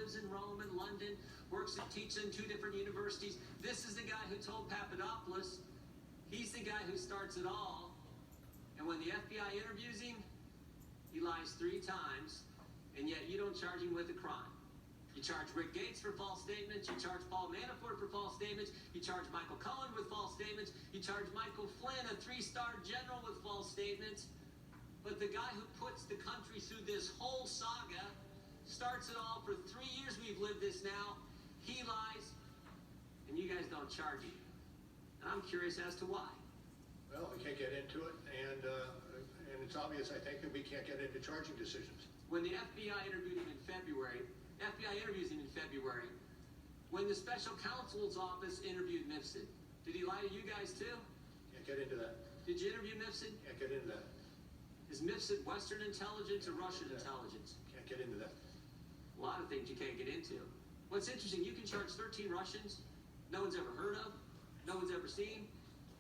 lives in Rome and London, works and teaches in 2 different universities. This is the guy who told Papadopoulos. He's the guy who starts it all. And when the FBI interviews him, he lies 3 times, and yet you don't charge him with a crime. You charge Rick Gates for false statements. You charge Paul Manafort for false statements. You charge Michael Cohen with false statements. You charge Michael Flynn, a 3-star general, with false statements. But the guy who puts the country through this whole saga, starts it all, for 3 years we've lived this now, he lies, and you guys don't charge him. And I'm curious as to why. Well, we can't get into it, and it's obvious, I think, that we can't get into charging decisions. When the FBI interviewed him in February, FBI interviews him in February, when the special counsel's office interviewed Mifsud, did he lie to you guys too? Can't get into that. Did you interview Mifsud? Can't get into that. Is Mifsud Western intelligence or Russian intelligence? Can't get into that. A lot of things you can't get into. What's interesting, you can charge 13 Russians no one's ever heard of, no one's ever seen,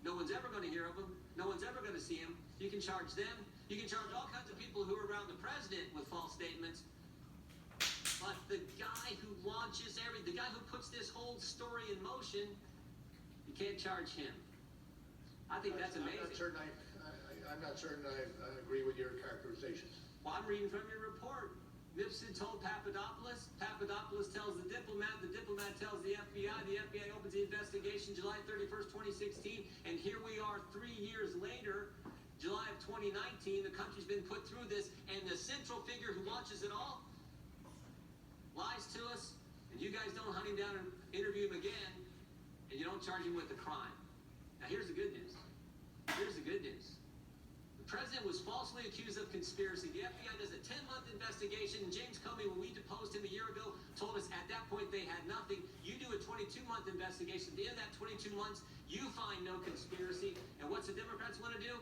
no one's ever going to hear of them, no one's ever going to see them. You can charge them. You can charge all kinds of people who are around the president with false statements. But the guy who launches the guy who puts this whole story in motion, you can't charge him. I think that's amazing. I'm not certain I agree with your characterizations. Well, I'm reading from your report. Mifsud told Papadopoulos. Papadopoulos tells the diplomat tells the FBI opens the investigation July 31st, 2016, and here we are 3 years later, July of 2019, the country's been put through this, and the central figure who launches it all lies to us, and you guys don't hunt him down and interview him again, and you don't charge him with a crime. Now here's the good news. Here's the good news. The president was falsely accused of conspiracy. The FBI does a 10-month investigation, and James Comey, when we deposed him a year ago, told us at that point they had nothing. You do a 22-month investigation. At the end of that 22 months, you find no conspiracy. And what's the Democrats want to do?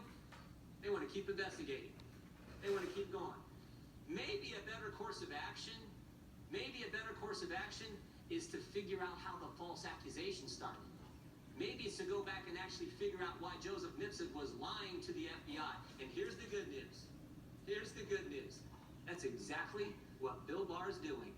They want to keep investigating. They want to keep going. Maybe a better course of action is to figure out how the false accusation started. Maybe it's to go back and actually figure out why Joseph Mifsud was lying to the FBI. And here's the good news. Here's the good news. That's exactly what Bill Barr is doing.